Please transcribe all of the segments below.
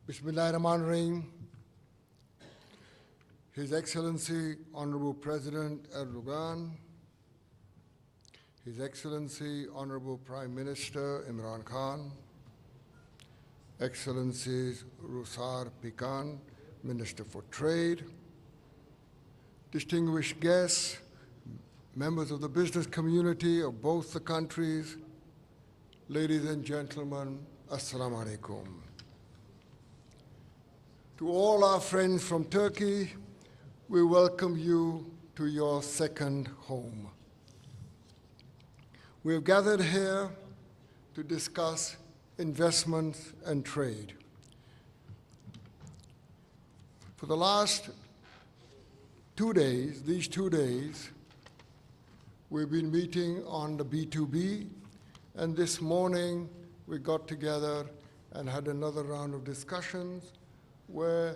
Bismillahirrahmanirrahim. His Excellency, Honorable President Erdogan, His Excellency, Honorable Prime Minister Imran Khan, Excellencies Rusar Pikan, Minister for Trade, distinguished guests, members of the business community of both the countries, ladies and gentlemen, Assalamu alaikum. To all our friends from Turkey, we welcome you to your second home. We have gathered here to discuss investments and trade. For the last 2 days, these 2 days, we've been meeting on the B2B, and this morning we got together and had another round of discussions where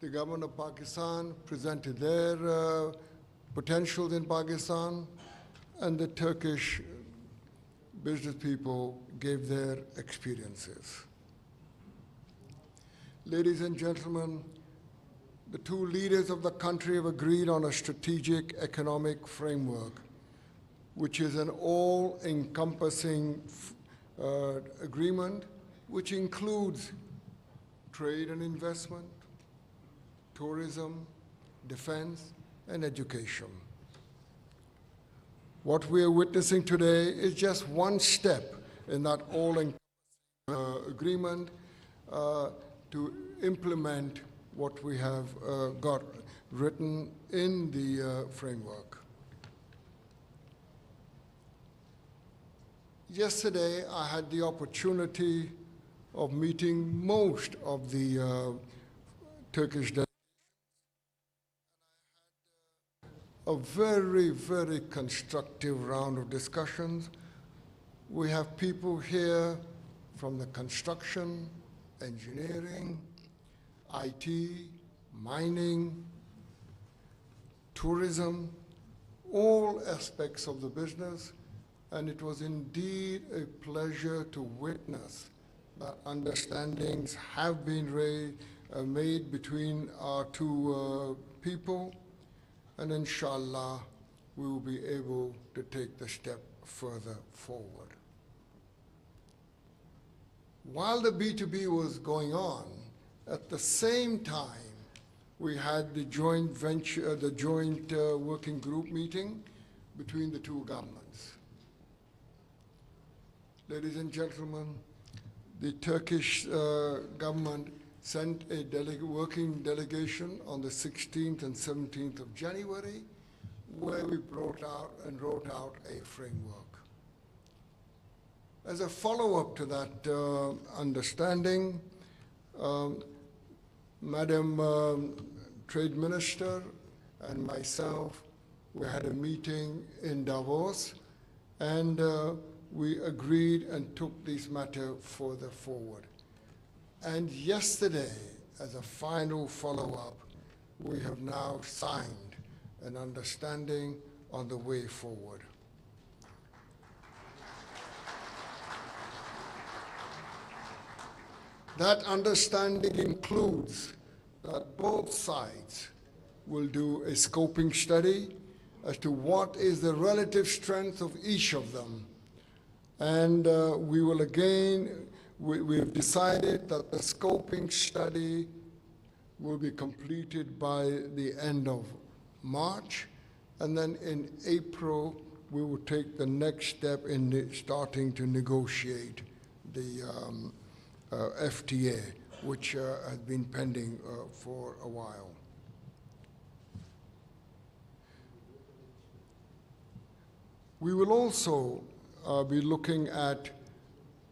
the government of Pakistan presented their potentials in Pakistan, and the Turkish business people gave their experiences. Ladies and gentlemen, the two leaders of the country have agreed on a strategic economic framework, which is an all-encompassing agreement, which includes trade and investment, tourism, defense, and education. What we are witnessing today is just one step in that all-encompassing agreement to implement what we have got written in the framework. Yesterday, I had the opportunity of meeting most of the Turkish delegations. A very, very constructive round of discussions. We have people here from the construction, engineering, IT, mining, tourism, all aspects of the business, and it was indeed a pleasure to witness that understandings have been made between our two people, and inshallah, we will be able to take the step further forward. While the B2B was going on, at the same time, we had the joint working group meeting between the two governments. Ladies and gentlemen, the Turkish government sent a working delegation on the 16th and 17th of January, where we wrote out a framework. As a follow-up to that understanding, Madam Trade Minister and myself, we had a meeting in Davos, and we agreed and took this matter further forward. And yesterday, as a final follow-up, we have now signed an understanding on the way forward. That understanding includes that both sides will do a scoping study as to what is the relative strength of each of them. And we will again, we have decided that the scoping study will be completed by the end of March, and then in April, we will take the next step in starting to negotiate the FTA, which has been pending for a while. We will also be looking at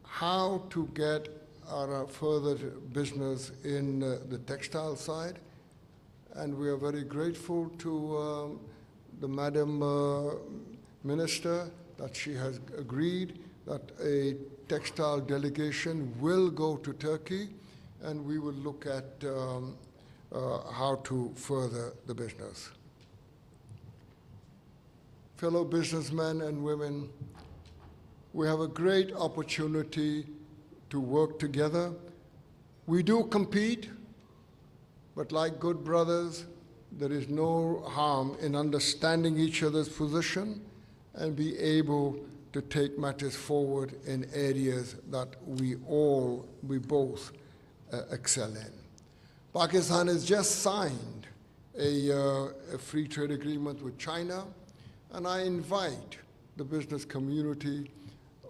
how to get our further business in the textile side, and we are very grateful to the Madam Minister that she has agreed that a textile delegation will go to Turkey, and we will look at how to further the business. Fellow businessmen and women, we have a great opportunity to work together We do compete, but like good brothers, there is no harm in understanding each other's position and be able to take matters forward in areas that we both excel in. Pakistan has just signed a free trade agreement with China, and I invite the business community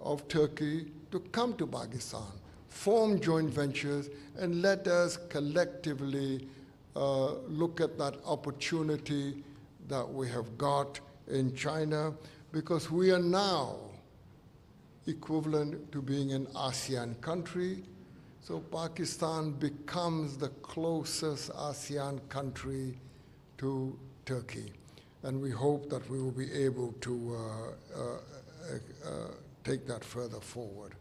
of Turkey to come to Pakistan, form joint ventures, and let us collectively look at that opportunity that we have got in China, because we are now equivalent to being an ASEAN country. So Pakistan becomes the closest ASEAN country to Turkey. And we hope that we will be able to take that further forward.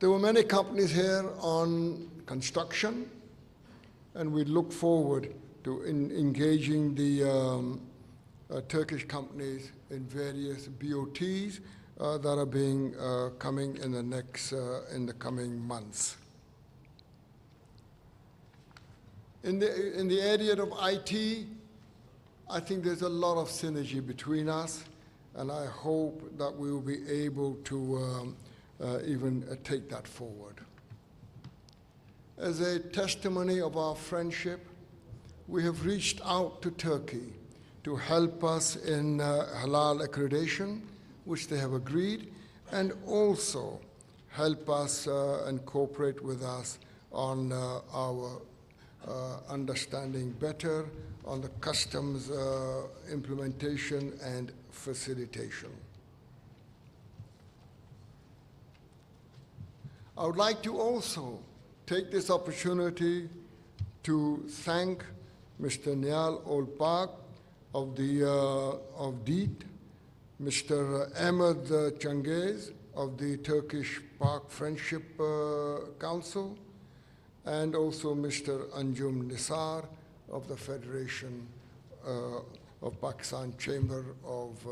There were many companies here on construction, and we look forward to engaging the Turkish companies in various BOTs that are coming in the coming months. In the area of IT, I think there's a lot of synergy between us, and I hope that we will be able to even take that forward. As a testimony of our friendship, we have reached out to Turkey to help us in halal accreditation, which they have agreed, and also help us and cooperate with us on our understanding better on the customs implementation and facilitation. I would like to also take this opportunity to thank Mr. Nial Olpak of DEET, Mr. Ahmed Changiz of the Turkish Pak Friendship Council, and also Mr. Anjum Nisar of the Federation of Pakistan Chamber of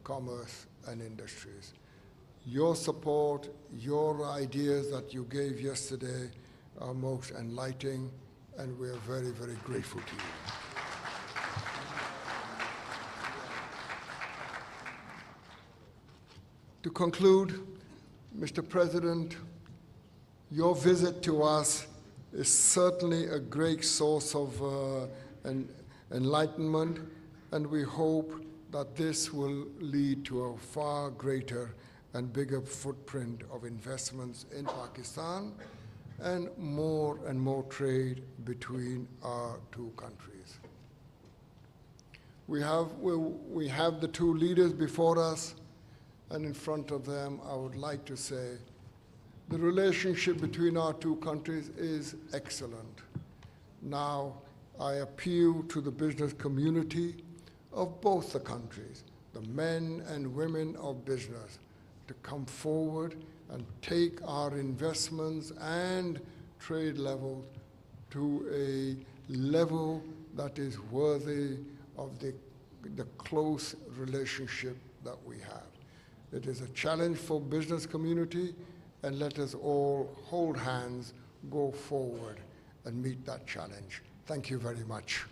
Commerce and Industries. Your support, your ideas that you gave yesterday are most enlightening, and we are very, very grateful to you. To conclude, Mr. President, your visit to us is certainly a great source of enlightenment, and we hope that this will lead to a far greater and bigger footprint of investments in Pakistan and more trade between our two countries. We have the two leaders before us, and in front of them, I would like to say the relationship between our two countries is excellent. Now, I appeal to the business community of both the countries, the men and women of business, to come forward and take our investments and trade levels to a level that is worthy of the close relationship that we have. It is a challenge for business community, and let us all hold hands, go forward, and meet that challenge. Thank you very much.